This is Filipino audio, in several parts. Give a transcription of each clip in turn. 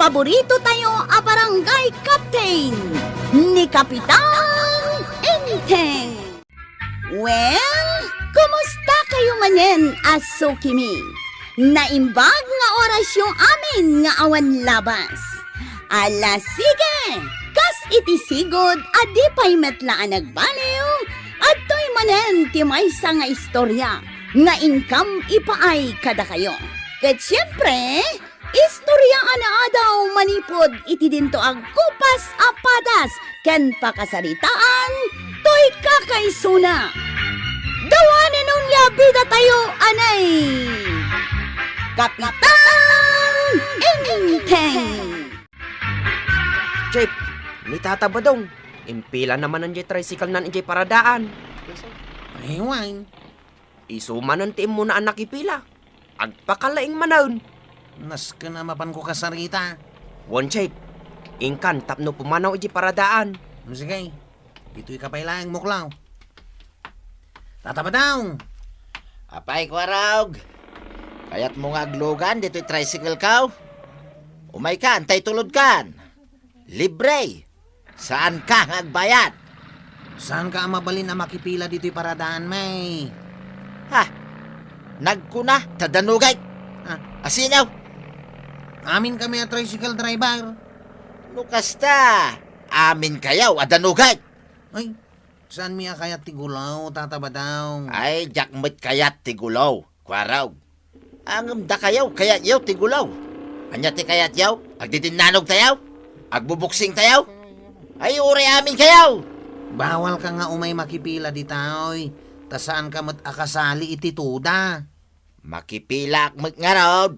paborito tayo a barangay captain ni Kapitan Enteng. Well, kumusta kayo manen, Asukimi? Naimbag nga oras yung amin nga awan labas. Ala sige, kas itisigod adi pa'y metlaan nagbaliw at to'y manen ti maysa nga istorya nga income ipaay kada kayo. Ket siyempre, istorya ana daw manipod iti dinto ag kupas apadas ken pakasaritaan to'y kakaisuna. Dawanin nung yabida tayo anay Kapitan Enteng. Jeep, ni Tata Badong. Impila naman ang tricycle nan injay paradaan. Aywan. Isuman ang tiim mo na anak ipila. Agpakalaing manaon. Nas ka na mapan ko kasarita. One Jeep, ingkan tapno pumanaw injay paradaan. Sige, ito'y kapailaang muklaw. Tatabadaw. Apay ko araw. Kaya't mo nga aglogan, dito'y tricycle ka. Umay ka, antay tulod kan. Libre. Saan ka nga agbayad? Saan ka mabalin na makipila dito'y paradaan, may? Ha? Nagkuna, tadanugay. Ha? Asinaw. Amin kami at tricycle driver. Nukasta. Amin kayaw, adanugay. Ay, saan miya kaya tigulaw, tatabadaw? Ay, jakmet kayat tigulaw. Kwaraw. Angam da kayaw, kayat yaw tigulaw. Anya ti kayat yaw, agdidinanog tayaw. Agbubuksing tayaw. Ay, uri amin kayaw. Bawal ka nga umay makipila dito'y. Ta saan ka mat akasali iti tuda? Makipilak mat nga raw.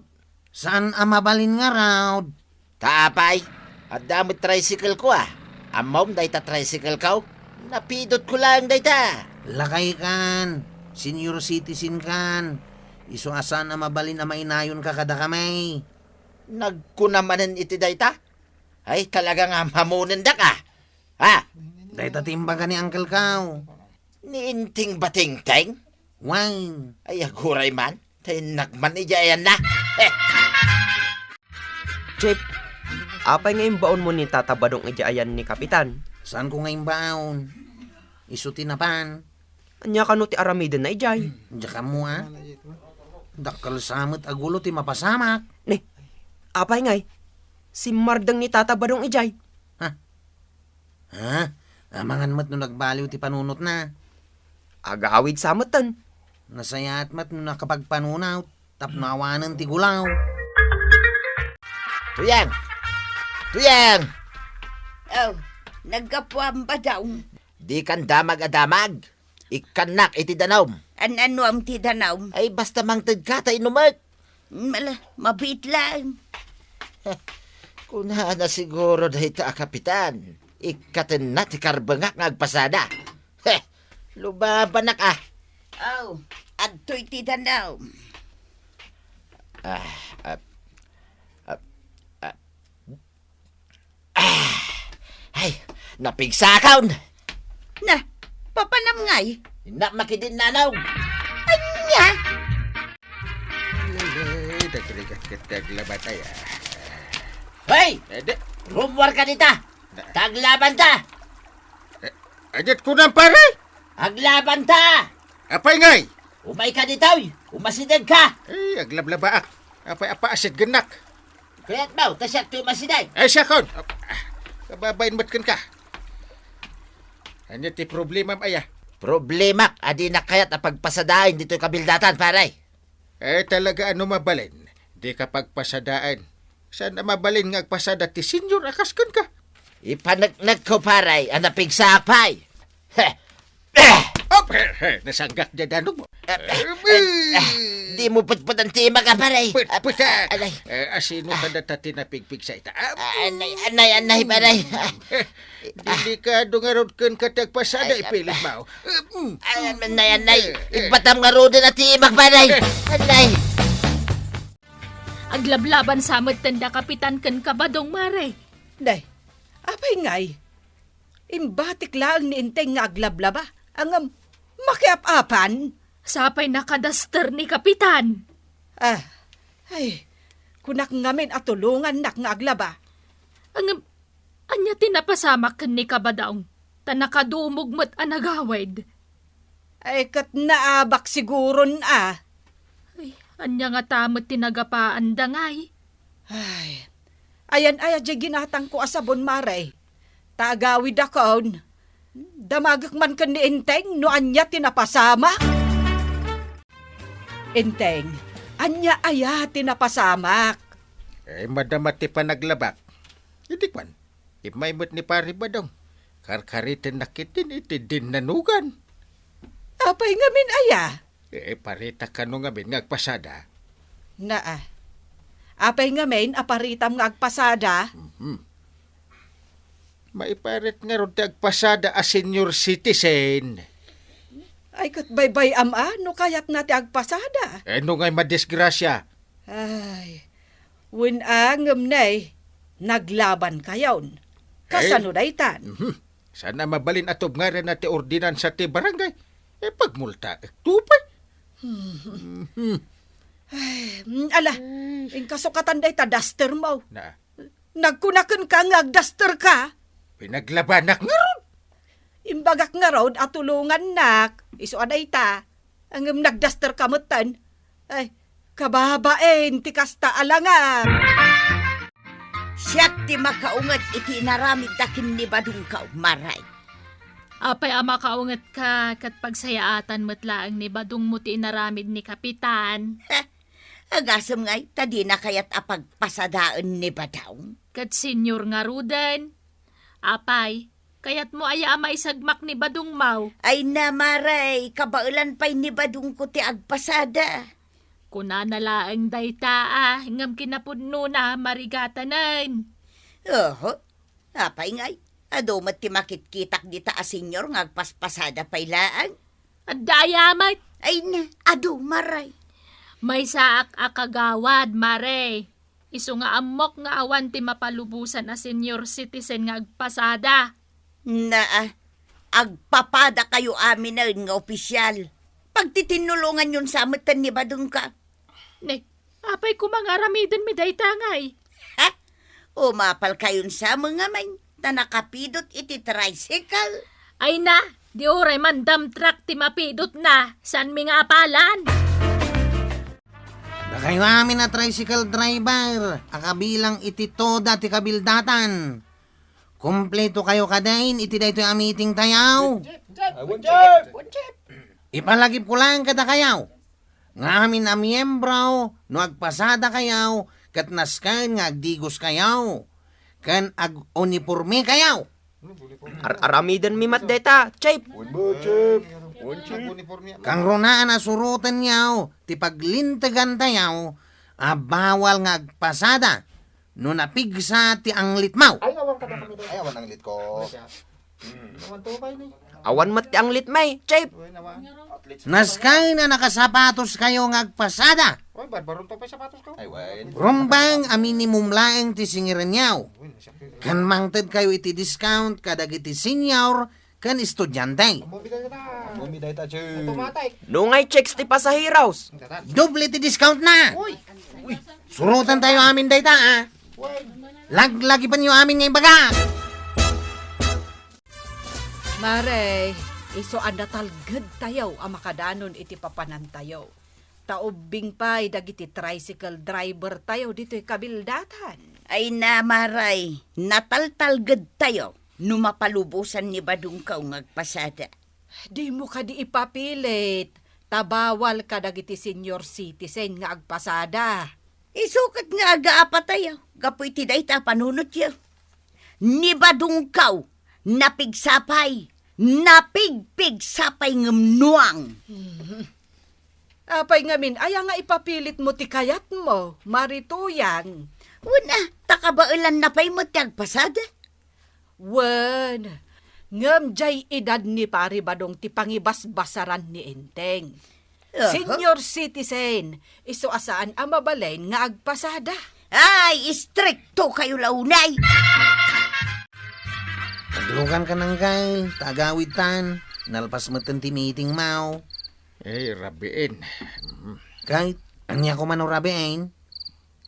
Saan mabalin nga raw? Taapay, at damit tricycle ko ah. Amom, day ta tricycle ka. Napidot ko lang day ta. Lakay kan, senior citizen kan. Iso asan mabalin na mainayon ka kada kamay. Nagkunamanan iti day ta. Ay, talaga nga mamunan da ka. Ha? Day tatimbaga ni Uncle Kaw. Niinting bating-teng? Wine. Ay, aguray man. Tayo nagman iyayan na. Jeep, apay ngayon baon mo ni Tata Badong ijayan ni Kapitan? Saan ko ngayon baon? Iso tinapan. Anya ka no ti aramiden na ijay. Diyan ka mo ah. Dakal samot agulo ti mapasamak. Ne, apay ngay, si Mardang ni Tata Badong ijay. Ha? Amangan mat no nagbaliw ti panunot na. Agawid samatan. Nasayat mat no nakapagpanunaw. Tapnawanan ti gulaw. Tuyang! Tuyang! Oh, nagkapuan ba daw? Di kan damag-adamag. Ikanak iti danom. Ano ang tidanaw? Ay, basta mangtid ka tayo numak. Mabit lang. Kuna na siguro dahil ta, Kapitan. Ikatin na ti karbangak nga agpasada. Heh, lubabanak ah. Oh, adto'y tidanaw. Ay, napigsakaw. Na, papanam ngay. Na makidin nanaw. Anya? Daglabatay. Hoy! Rumwar ka dita. Taglaban ta. Adet ko ng pare. Aglaban ta. Apay ngay. Umay ka dito. Umasidag ka. Ay, aglablaba. Apay apa asid genak. Kaya't mo, tasyak to umasidag. Ay, sakon. Kababain matkan ka. Ano ti problema aya? Problema, adi na kaya't apagpasadain dito kabildatan, paray. Eh, talaga ano mabalin. Di ka pagpasadaan. Saan na mabalin nga agpasada ti senyor akaskan ka? Ipanagnag ko, paray, ang napigsapay. Heh. Oh, nasanggak dyan ano mo. Di mo putput ang tima ka, paray. Putak. Anay. Asino ka natati na pigpig sa ita. Anay, paray. Hindi ka dungarod kan katagpasada ipilit mo. Anay. Ibatam nga roda na timag, paray. Anay. Aglablaban samot tanda Kapitan ken Kabadong Mare. Day, apay ngay. Imbatik lang ni Inteng nga aglablaba. Ang makiap-apan. Sapay nakadaster ni Kapitan. Ay, kunak ngamin at tulungan nak nga aglaba. Anya tinapasamak ken ni kabadaong. Tanakadumog mo't anagawid. Ay kat naabak siguron ah. Ay, anya nga tamot tinagapaan dangay. Ay, ayan ay adya ginatang ko asabon maray. Tagawid akon. Damagak man ka ni Inteng no anya tinapasama. Inteng, anya aya tinapasamak. Madamat ti panaglabak. Hindi kwan. Imaymot ni pari badong. Karkaritin nakitin iti din nanugan. Apay ngamin aya. Parita ka nung ngamin ngagpasada. Naa. Apay ngamin aparitam nga agpasada. Maiparit nga ron ti agpasada a senior citizen. Ay kat baybay ama no kayat na ti agpasada. Nung ngay madisgrasya. Ay, win angam nay, naglaban kayon. Kasano daytan? Sana mabalin atob nga rin na ti ordinan sa ti barangay. Pagmulta, tupay. Ala, in kasukatan day ta duster mo. Na, Nagkunakan ka nga duster ka. pinaglabanak nga ron. Imbagak nga road at tulungan nak. Iso aday ta. Ang nagduster ka mutan. Ay, kababain, tikasta alangan. Siya ti makaungat iti naramid dakin ni Badungkaw, maray. Apay ama kaungat ka kat pagsayaatan mo't laang ni badung mo ti inaramid ni kapitan. Agasam ngay, tadi na kayat apagpasadaan ni Badong. Kat senyor nga ruden. Apay, kayat mo aya ama isagmak ni badung mau. Ay na, maray, kabailan pa'y ni Badung ko ti agpasada. Kuna na laang dayta ngam kinapudno na marigatanan. Oho, apay ngay. Ado mat ti makitkitak di ta a senyor ngagpaspasada pa'y laan. At dayamat, Ay na, ado maray. may saak akagawad, mare. Isu nga amok nga awan ti mapalubusan a senior citizen nga agpasada. Na, agpapada kayo amin na nga opisyal. Pagtitinulungan yun sa amatan ni Badung ka. Ne, apay kumangaramiden mi dayta ngay. Ha? Umapal kayon sa mga may na nakapidot iti tricycle. Ay na, di oray man dump truck ti mapidot na. San mi nga apalan? Da kayo amin na tricycle driver, akabilang iti toda ti kabildatan. Kompleto kayo kadain, iti daytoy amiting tayaw. Ipalagip ko lang kada kayaw. Ngamin na miyembro, no agpasada kayaw, kat naskan nga agdigos kayaw. Kan ag-uniforme kayaw. Aramidan mi mat deta, Chip. Kang ronaan na surutan yaw, ti paglintagan tayaw, bawal nga agpasada. No napigsa ti anglit maw. Awan mat ang litmay, Chip. Naskay na nakasapatos kayo nga agpasada. Rumbang a minimum laeng ti singiran yaw. Kan mangted kayo iti discount kadag iti senior kan estudyante. Nungay checks ti pasahiraws. Doble ti discount na. Surutan tayo amin dayta Laglagi pa niyo amin ngayong baga. Mare, iso anda talgad tayaw ang makadanon iti papanan tayo. Taubing pa'y dagiti tricycle driver tayo dito'y kabildatan. Ay na, maray, nataltalgad tayo. Numapalubusan ni Badung ka ngagpasada. Di mo ka di ipapilit. Tabawal ka dagiti senior citizen nga agpasada. Isukat nga agaapa tayo. Gapoy ti dayta panunot yo. Ni Badung ka, napigsapay. Napigpigsapay ngamnuang. Apay ngamin, aya nga ipapilit mo ti kayat mo, marituyan. Una, takabailan na pa'y mo ti agpasada. Wen, ngam jay edad ni pari badong ti pangibasbasaran ni Enteng. Aha. Senior citizen, iso asaan ang mabalain nga agpasada. Ay, istrikto kayo launay. Taglugan ka ng gail, tagawid tan, nalpas mo ti meeting mau. Rabiin. Kahit, anya ko man rabiin.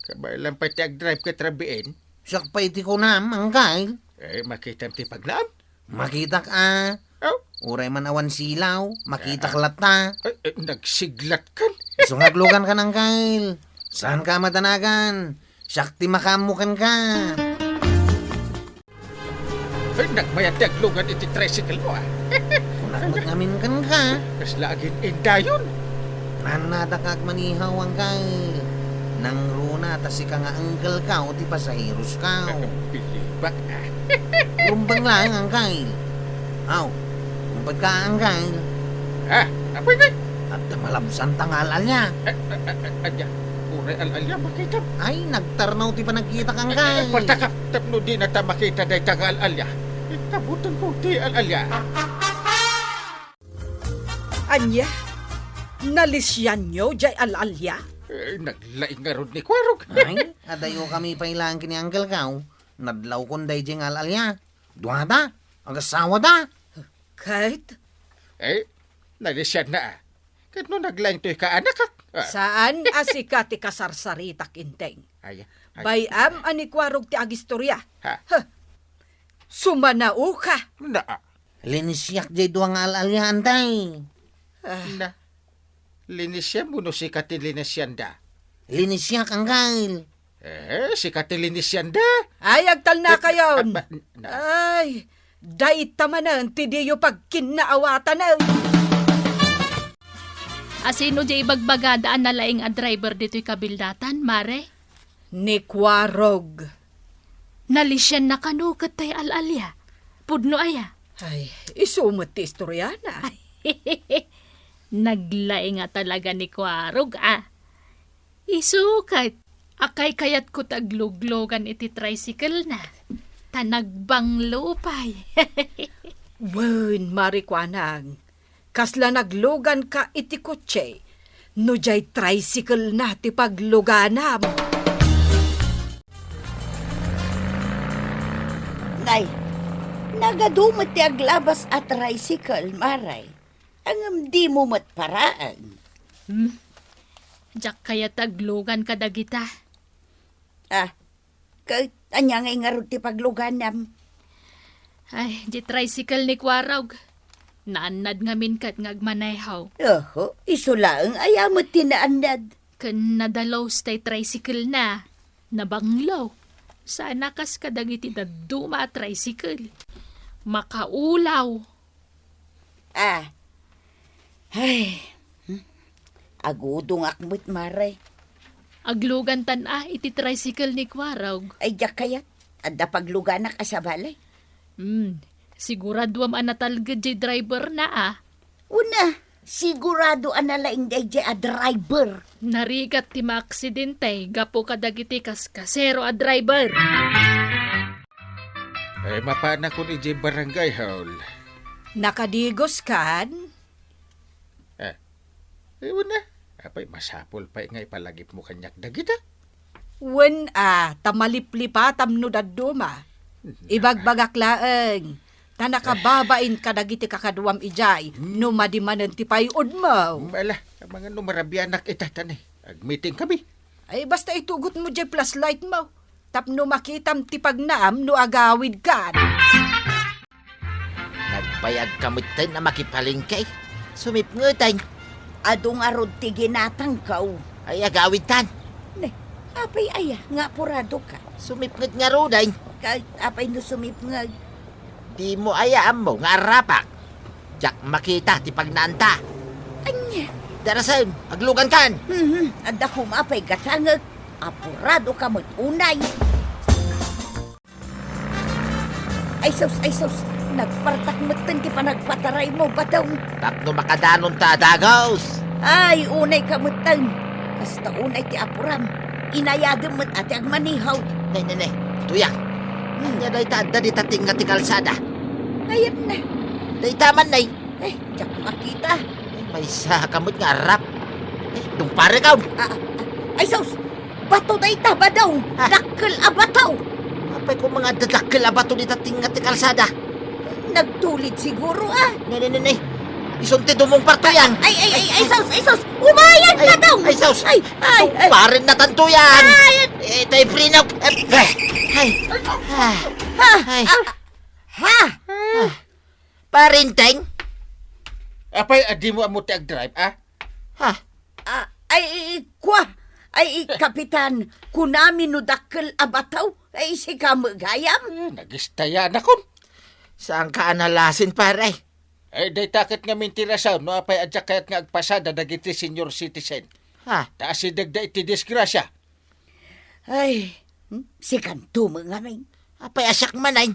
Kabailan pa ti ag-drive ka trabiin. Siyak pa iti ko na, Uncle. Makita ti paglaan. Makita ka. Oh, Uray man awan silaw. Makita ka lata. nagsiglat kan. Sungaglugan ka ng Uncle. Saan ka matanagan? Siyak ti makamukan ka. Nagmayat ti aglugan iti tricycle mo Kunakot ngamin kan ka. Kas lagin indayon. Nanada ka manihaw, Uncle. Nang runa, tasi ka nga Uncle ka o ti pasahiros ka. Bilibak Rumbang lang, Uncle. Aw, kumpad ka, Uncle. Apoy na. At malabsan tangalal niya. Adya, uray al-alya makita. Ay, nagtarnaw ti pa nagkita kang Uncle. Patakap tapno di na ta makita day taga al-alya. Ikabutan ko ti al-alya. Anya, nalisyan nyo, jay alalya. Naglaing nga ron ni Kwarog. Ay, adayo kami pa ilang kini Uncle Kaw. Nadlaw kon day jeng alalya. Duwada, agasawa da. Kahit, Nalisyan na Kat no naglaing to'y kaanak saan asika ti kasarsaritak inteng? Ay. Bayam anikwarog ti agistorya. Ha? Sumanao ka. Na. Linisyak jay duwang alalya, antay. Na. Linisyan mo no si Kati linisyan da. Linisyak, Uncle. Si Kati linisyan da. Ay, agtal na kayo. Na. Ay, dait tamanan ti diyo pag kinaawatan na. Asino di ibagbagadaan na laing a driver dito'y kabildatan, Mare? Ni Kwarog. Nalisyan na kanukat tay al-alya. Pudno aya. Ay, isumot ti istorya na. Naglaing nga talaga ni Kwarog, Isukat. Akay kayat ko tagluglogan iti tricycle na. Tanagbang lupay. Wen, marikwanang. Kasla naglogan ka iti kotse. No jay tricycle na ti pagloganam. Nay, nagadumot ti aglabas at tricycle, Maray. Ang di mo matparaan. Diyak kaya taglogan ka dagita. Kahit anya nga ron ti pagluganam. Ay, di tricycle ni Kwarog. Naanad nga minkat ngagmanayhaw. Oho, isulaang ayamot tinaanad. Kan nadalaw stay tricycle na. Nabanglaw. Sana kas kadagiti daduma tricycle. Makaulaw. Ay, agudong akmut, Maray. Aglugan iti tricycle ni Kwarog. Ay, diyak kayat. Adda pagluganak asabalay. Siguraduam anatalgad jay driver na Una, sigurado analaing day a driver. Narigat ti maaksidente, gapo kadagiti kasero a driver. Mapana ko ni Jay Barangay Hall. Nakadigos kan? Una. Apay, masapol pa ngay palagip mo kanyak dagita. Wen tamaliplipatam no daduma. Ibagbagak laeng. Tanakababain ka dagiti kakaduam ijay. No madimanan ti payod mo. Ala, mga numarabianak itatan Ag-meeting kami. Ay basta itugot mo jay plus light mo. Tapno makitam ti pagnaam no agawid kan. Nagbayag kamit tayo na makipalingkay. Sumipngutan. Adong arod ti ginatangkaw. Ay agawid tan. Ne, apay aya, nga purado ka. Sumipngut nga roday. Kahit apay no sumipngag. Di mo ayaan mo nga rapak. Jak makita ti pagnaanta. Anya, Darasan, aglugan kan. adda kumapay gatangag. Apurado ka mag-unay. Ay sus, nagpartak matan ti panagpataray mo, bataw. Tapno makadanon ta, dagos. Ay, unay ka matan. Kasta unay ti apuram. Inayadam mat ati agmanihaw. Ne, tuyak. Anya day ta, dadi tating nga ti kalsada. Ayan na. Day taman nay. Ay, tiyak makita. May sa kamot nga arap. Dumpare ka. Ay sus, bato day taba daw. Dakkel a bataw. Apay ko mga dadakkel abato di tating nga ti kalsada. Nagtulid siguro Ne. Isunti dumong parto yan. Ay, sus! Umayag ka daw! Ay, sus! Ay! Parin na tanto yan! Ito'y prinog! Parinteng? Apay, adi mo amo ti ag-drive, ah? Ha? Kapitan, kunami no dakkel abataw, ay si kamagayam. Nagistaya na kon. Saan ka analasin, pare? Ay, day takit nga mintirasaw, no apay adya kayat nga agpasada dagiti senior citizen. Ha? Taas si dagda iti disgrasya. Ay, si kanto mga may. Apay asak manay.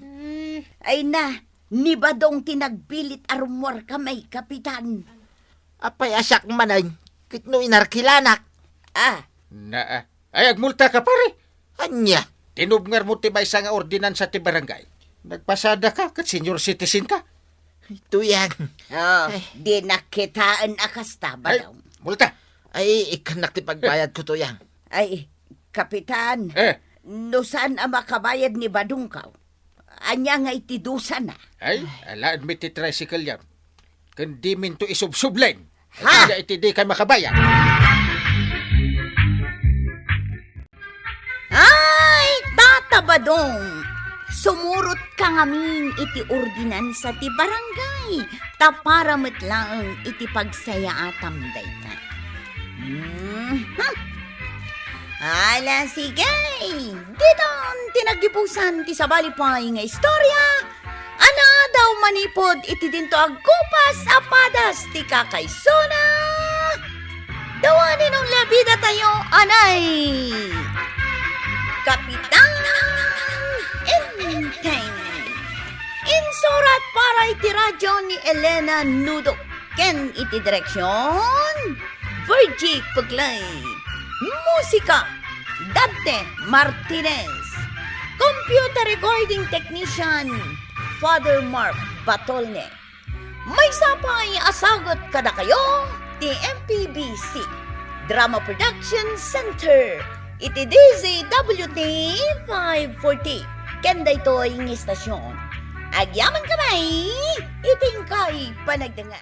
Ay na, ni badong tinagbilit arumwar kamay, kapitan. Apay asak manay. Kitno inarkilanak. Na, ay agmulta ka pare. Anya? Tinubngar mo ti may nga ordinansa ti barangay. Nagpasada ka, kat senior citizen ka. Ito yan. Di nakitaan akasta ba Ay, daw? multa. Ay, ikanak ti pagbayad ko to yan. Ay, kapitan, no saan ang makabayad ni Badungkaw? Anya nga itidusan na. Ay, alaan mi ti tricycle yan. Kundi min to isubsublen. Ha? Kaya iti di ka makabayan. Ay, Tata Badong! Sumurot ka ngamin iti ordinansa ti barangay. Taparamat lang iti pagsaya atam dayta. Ala, sige! Diton, tinagipusan ti sabalipay nga istorya. Ana daw manipod iti dinto agkupas apadas ti kakaysona. Dawanin ang labida tayo, anay! Kapitan Enteng. Insurat para iti radyo ni Elena Nudo. Ken iti direksyon Virgie Puglay. Musika Dante Martinez. Computer recording technician Father Mark Batolne. May sapay asagot kada kayo ti MPBC Drama Production Center. Iti DZWT 540. Kenda ito ang istasyon. Agyaman kamay, iting kay panagdangan.